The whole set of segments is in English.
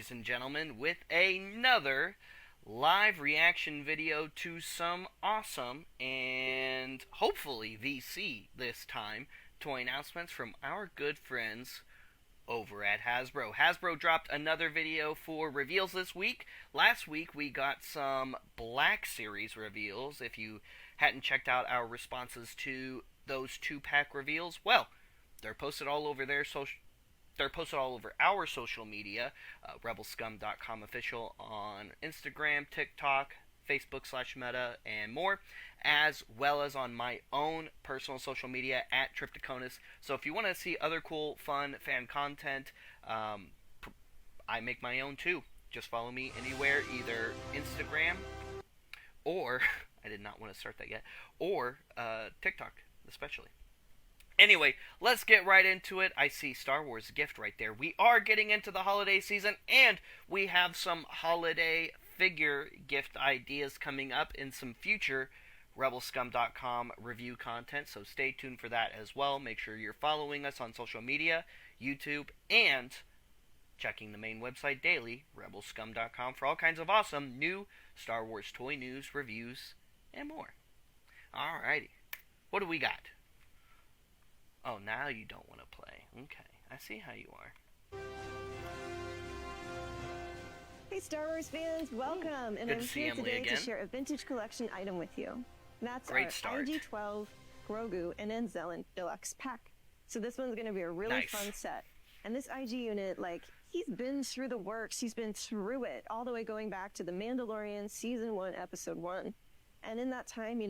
ladies and gentlemen, with another live reaction video to some awesome and hopefully VC this time toy announcements from our good friends over at Hasbro. Hasbro dropped another video for reveals this week. Last week we got some Black Series reveals. If you hadn't checked out our responses to those two-pack reveals, well, they're posted all over our social media, rebelscum.com official on Instagram, TikTok, Facebook/Meta, and more, as well as on my own personal social media at Triptychonus. So if you want to see other cool, fun, fan content, I make my own too. Just follow me anywhere, either Instagram or, I did not want to start that yet, or TikTok especially. Anyway, let's get right into it. I see Star Wars gift right there. We are getting into the holiday season, and we have some holiday figure gift ideas coming up in some future rebelscum.com review content, so stay tuned for that as well. Make sure you're following us on social media, YouTube, and checking the main website daily, rebelscum.com, for all kinds of awesome new Star Wars toy news, reviews, and more. Alrighty, what do we got? Oh, now you don't want to play. Okay, I see how you are. Hey Star Wars fans, welcome! And I'm here today to share a vintage collection item with you. That's our IG-12 Grogu and Anzellan Deluxe Pack. So this one's going to be a really fun set. And this IG unit, he's been through the works, he's been through it, all the way going back to The Mandalorian Season 1, Episode 1. And in that time,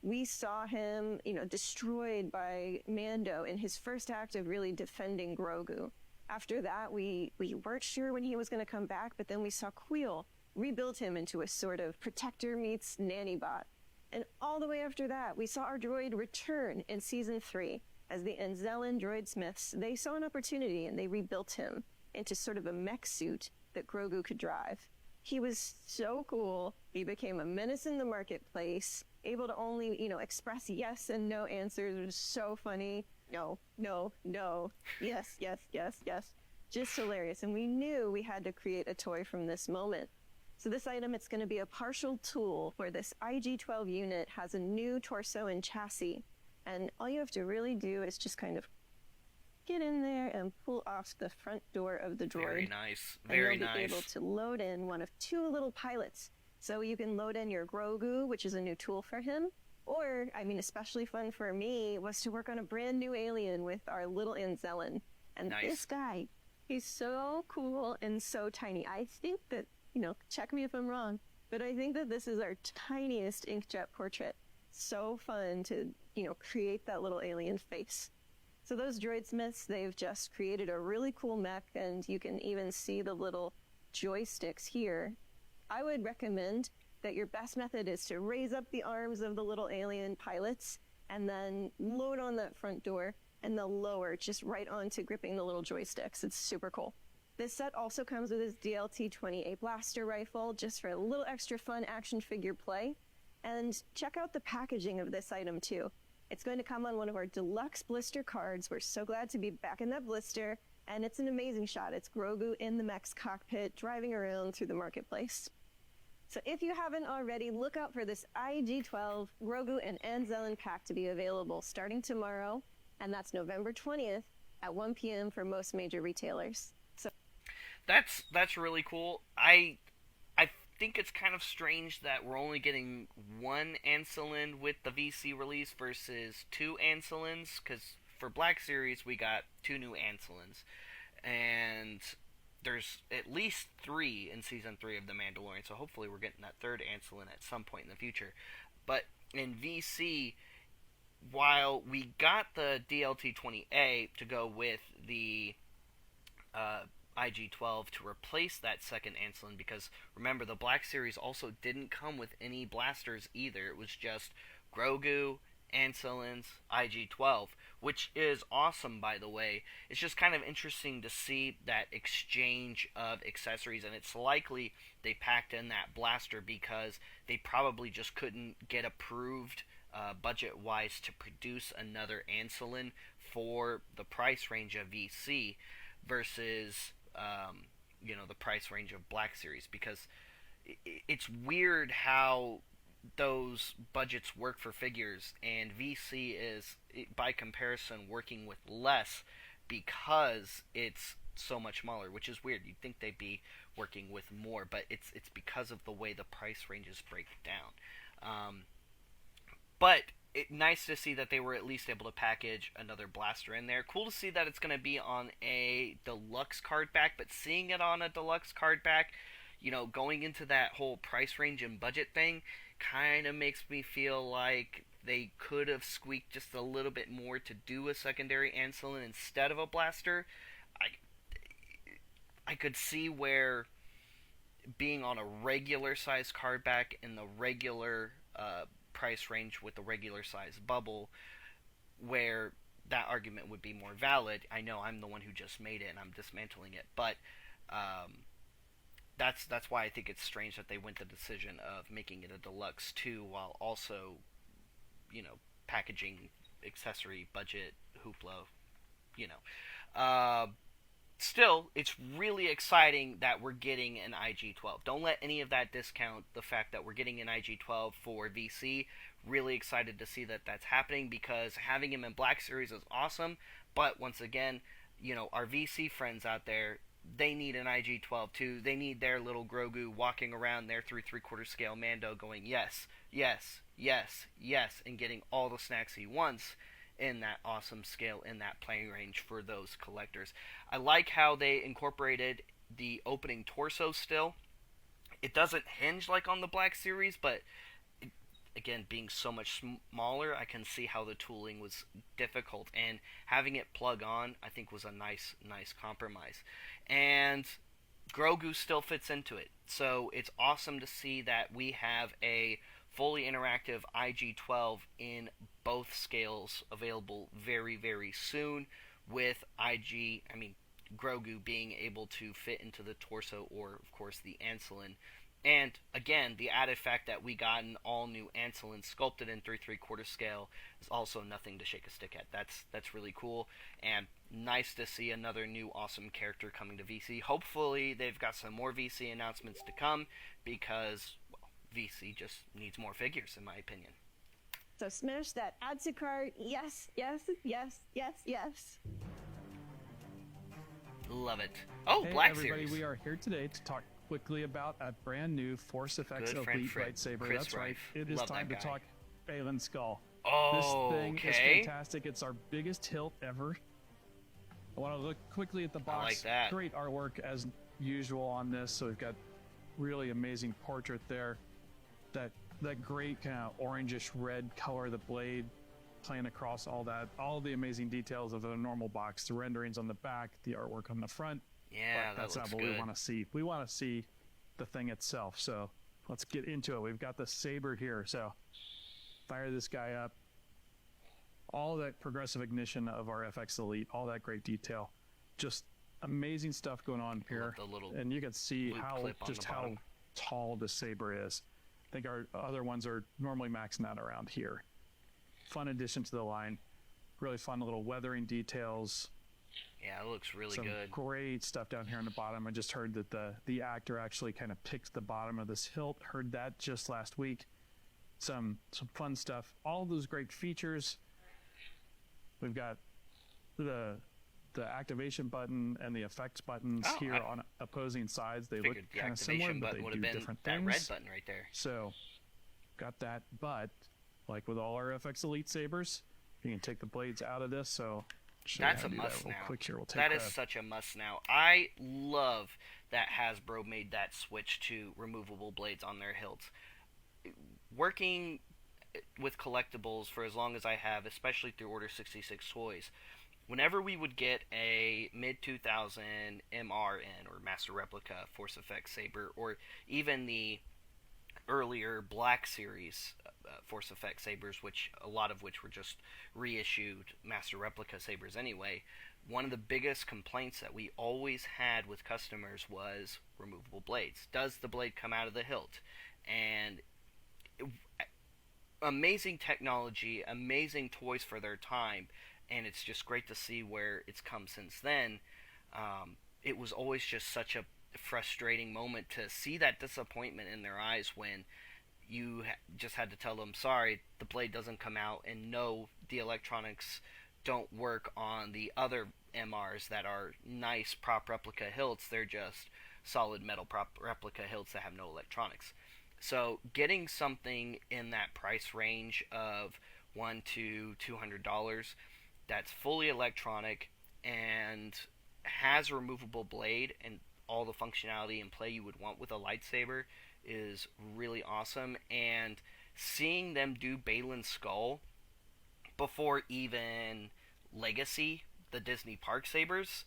we saw him, destroyed by Mando in his first act of really defending Grogu. After that, we weren't sure when he was going to come back, but then we saw Queel rebuild him into a sort of protector meets nanny bot. And all the way after that, we saw our droid return in Season 3. As the Anzellan droid smiths, they saw an opportunity and they rebuilt him into sort of a mech suit that Grogu could drive. He was so cool. He became a menace in the marketplace, able to only, express yes and no answers. It was so funny. No, no, no. Yes, yes, yes, yes. Just hilarious. And we knew we had to create a toy from this moment. So this item, it's going to be a partial tool where this IG-12 unit has a new torso and chassis. And all you have to really do is just kind of get in there and pull off the front door of the droid. Very nice. Very nice. And you'll be able to load in one of two little pilots. So you can load in your Grogu, which is a new tool for him. Or, especially fun for me, was to work on a brand new alien with our little Anzellan. And this guy, he's so cool and so tiny. I think that, check me if I'm wrong, but I think that this is our tiniest inkjet portrait. So fun to, create that little alien face. So those droid smiths, they've just created a really cool mech, and you can even see the little joysticks here. I would recommend that your best method is to raise up the arms of the little alien pilots and then load on that front door and they'll lower just right onto gripping the little joysticks. It's super cool. This set also comes with this DLT-20A blaster rifle just for a little extra fun action figure play. And check out the packaging of this item too. It's going to come on one of our deluxe blister cards. We're so glad to be back in that blister, and it's an amazing shot. It's Grogu in the mech's cockpit driving around through the marketplace. So if you haven't already, look out for this IG-12 Grogu and Anzellan pack to be available starting tomorrow, and that's November 20th at 1 p.m. for most major retailers. So that's really cool. I think it's kind of strange that we're only getting one Anzellan with the VC release versus two Anzellans, because for Black Series we got two new Anzellans, and there's at least 3 in Season 3 of The Mandalorian, so hopefully we're getting that third Anzellan at some point in the future. But in VC, while we got the DLT-20A to go with the IG-12 to replace that second Anzellan, because remember, the Black Series also didn't come with any blasters either. It was just Grogu, Anzellans, IG-12, which is awesome, by the way. It's just kind of interesting to see that exchange of accessories, and it's likely they packed in that blaster because they probably just couldn't get approved budget-wise to produce another Anzellan for the price range of VC versus the price range of Black Series, because it's weird how those budgets work for figures, and VC is, by comparison, working with less because it's so much smaller, which is weird. You'd think they'd be working with more, but it's because of the way the price ranges break down. But nice to see that they were at least able to package another blaster in there. Cool to see that it's going to be on a deluxe card back, but seeing it on a deluxe card back, going into that whole price range and budget thing, kind of makes me feel like they could have squeaked just a little bit more to do a secondary Anselin instead of a blaster. I could see where being on a regular size card back in the regular price range with the regular size bubble, where that argument would be more valid. I know I'm the one who just made it and I'm dismantling it, but that's why I think it's strange that they went the decision of making it a deluxe too, while also, packaging accessory budget hoopla, Still, it's really exciting that we're getting an IG-12. Don't let any of that discount the fact that we're getting an IG-12 for VC. Really excited to see that that's happening, because having him in Black Series is awesome. But once again, our VC friends out there, they need an IG-12 too. They need their little Grogu walking around their 3/4 scale Mando going, yes, yes, yes, yes, and getting all the snacks he wants in that awesome scale, in that playing range for those collectors. I like how they incorporated the opening torso still. It doesn't hinge like on the Black Series, but again, being so much smaller, I can see how the tooling was difficult, and having it plug on, I think, was a nice compromise. And Grogu still fits into it, so it's awesome to see that we have a fully interactive IG-12 in both scales available very, very soon, with Grogu being able to fit into the torso, or of course the Anselin. And again, the added fact that we got an all-new Anselin sculpted in 3/4 scale is also nothing to shake a stick at. That's really cool, and nice to see another new awesome character coming to VC. Hopefully they've got some more VC announcements to come, because VC just needs more figures, in my opinion. So smash that add to cart. Yes, yes, yes, yes, yes. Love it. Oh, hey, Black everybody, Series. We are here today to talk quickly about a brand new Force FX Elite lightsaber. Chris That's right. Rife. It is Love time to talk Balin Skull. Oh, this thing okay. is fantastic. It's our biggest hilt ever. I want to look quickly at the box. I like that. Great artwork as usual on this. So we've got really amazing portrait there. That great kind of orangish red color of the blade playing across all the amazing details of a normal box, the renderings on the back, the artwork on the front. Yeah, that's not what we want to see. We want to see the thing itself. So let's get into it. We've got the saber here. So fire this guy up. All that progressive ignition of our FX Elite, all that great detail. Just amazing stuff going on here. And you can see how tall the saber is. I think our other ones are normally maxing out around here. Fun addition to the line. Really fun little weathering details. Yeah, it looks really Some good. Great stuff down here on the bottom. I just heard that the actor actually kind of picked the bottom of this hilt. Heard that just last week. Some fun stuff. All those great features. We've got the activation button and the effects buttons here on opposing sides. They look kind of similar, but they do different things. That red button right there. So, got that. But like with all our FX Elite sabers, you can take the blades out of this. So that's a must now. That is such a must now. I love that Hasbro made that switch to removable blades on their hilts. Working with collectibles for as long as I have, especially through Order 66 toys, whenever we would get a mid-2000 MRN or Master Replica Force FX saber, or even the earlier Black Series Force FX sabers, a lot of which were just reissued Master Replica sabers anyway, one of the biggest complaints that we always had with customers was removable blades. Does the blade come out of the hilt? And amazing technology, amazing toys for their time, and it's just great to see where it's come since then. It was always just such a frustrating moment to see that disappointment in their eyes when you just had to tell them, sorry, the blade doesn't come out, and no, the electronics don't work on the other MRs that are nice prop replica hilts. They're just solid metal prop replica hilts that have no electronics. So getting something in that price range of $100 to $200 that's fully electronic and has a removable blade and all the functionality and play you would want with a lightsaber is really awesome. And seeing them do Balin's Skull before even Legacy, the Disney Park sabers,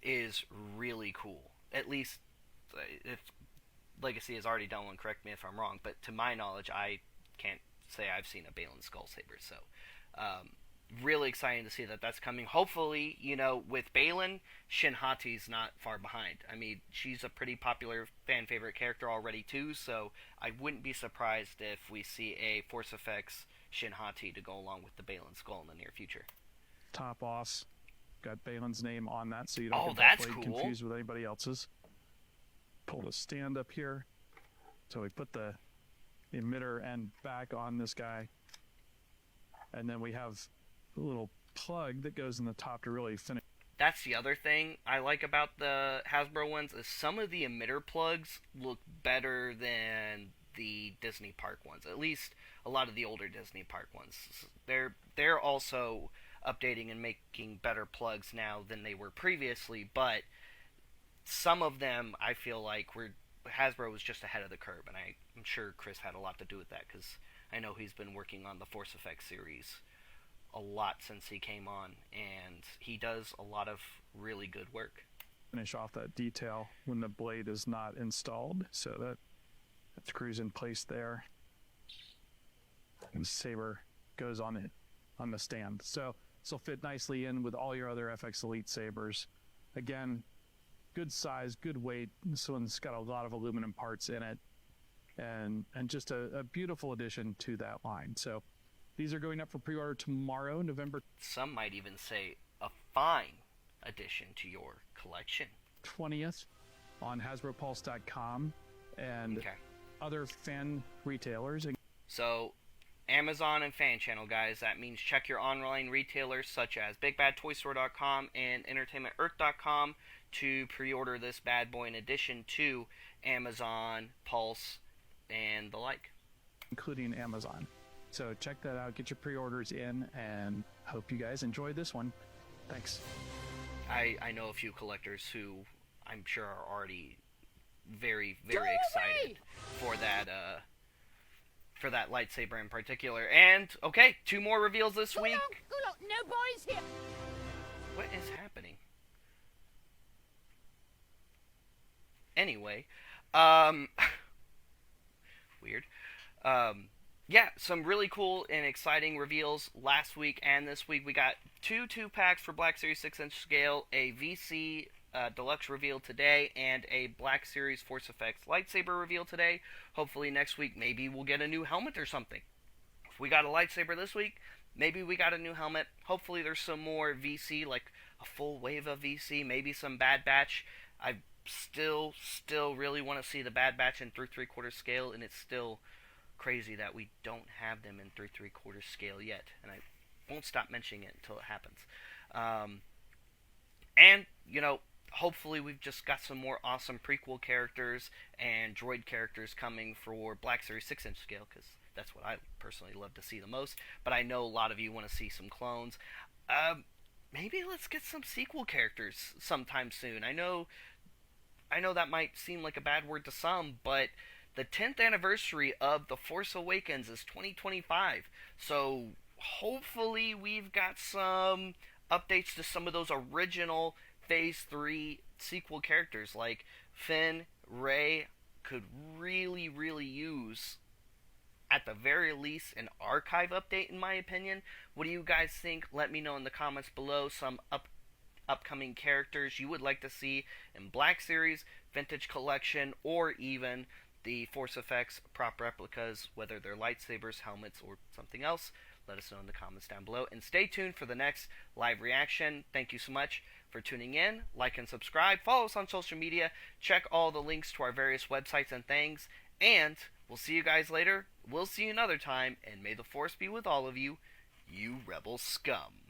is really cool. At least if Legacy has already done one, correct me if I'm wrong, but to my knowledge, I can't say I've seen a Balin's Skull saber. So really exciting to see that that's coming. Hopefully, with Balin, Shin Hati's not far behind. I mean, she's a pretty popular fan favorite character already too, so I wouldn't be surprised if we see a Force Effects Shin Hati to go along with the Balin Skull in the near future. Top off, got Balin's name on that, so you don't get that's that blade cool. confused with anybody else's. Pull the stand up here, so we put the emitter end back on this guy, and then we have a little plug that goes in the top to really finish. That's the other thing I like about the Hasbro ones is some of the emitter plugs look better than the Disney Park ones. At least a lot of the older Disney Park ones. They're also updating and making better plugs now than they were previously, but some of them I feel like Hasbro was just ahead of the curve, and I'm sure Chris had a lot to do with that because I know he's been working on the Force Effects series a lot since he came on, and he does a lot of really good work. Finish off that detail when the blade is not installed, so that screws in place there, and the saber goes on the stand. So this will fit nicely in with all your other FX Elite sabers. Again, good size, good weight. This one's got a lot of aluminum parts in it, and just a beautiful addition to that line. So these are going up for pre-order tomorrow, November. Some might even say a fine addition to your collection. 20th on HasbroPulse.com and other fan retailers. So Amazon and Fan Channel, guys. That means check your online retailers such as BigBadToyStore.com and EntertainmentEarth.com to pre-order this bad boy in addition to Amazon, Pulse, and the like. Including Amazon. So check that out, get your pre-orders in, and hope you guys enjoyed this one. Thanks. I know a few collectors who I'm sure are already very, very excited for that lightsaber in particular. And, okay, 2 more reveals this week. No boys here. What is happening? Anyway, weird. Yeah, some really cool and exciting reveals last week and this week. We got 2 2-packs for Black Series 6-inch scale, a VC Deluxe reveal today, and a Black Series Force Effects lightsaber reveal today. Hopefully next week maybe we'll get a new helmet or something. If we got a lightsaber this week, maybe we got a new helmet. Hopefully there's some more VC, like a full wave of VC, maybe some Bad Batch. I still really want to see the Bad Batch in 3 3/4 scale, and it's still crazy that we don't have them in 3 3/4 scale yet, and I won't stop mentioning it until it happens. And hopefully we've just got some more awesome prequel characters and droid characters coming for Black Series 6-inch scale, because that's what I personally love to see the most. But I know a lot of you want to see some clones. Maybe let's get some sequel characters sometime soon. I know that might seem like a bad word to some, but the 10th anniversary of The Force Awakens is 2025, so hopefully we've got some updates to some of those original Phase 3 sequel characters, like Finn, Rey could really, really use, at the very least, an archive update, in my opinion. What do you guys think? Let me know in the comments below some upcoming characters you would like to see in Black Series, Vintage Collection, or even the Force Effects prop replicas, whether they're lightsabers, helmets, or something else. let us know in the comments down below. And stay tuned for the next live reaction. Thank you so much for tuning in. Like and subscribe. Follow us on social media. Check all the links to our various websites and things. And we'll see you guys later. We'll see you another time. And may the force be with all of you, you rebel scum.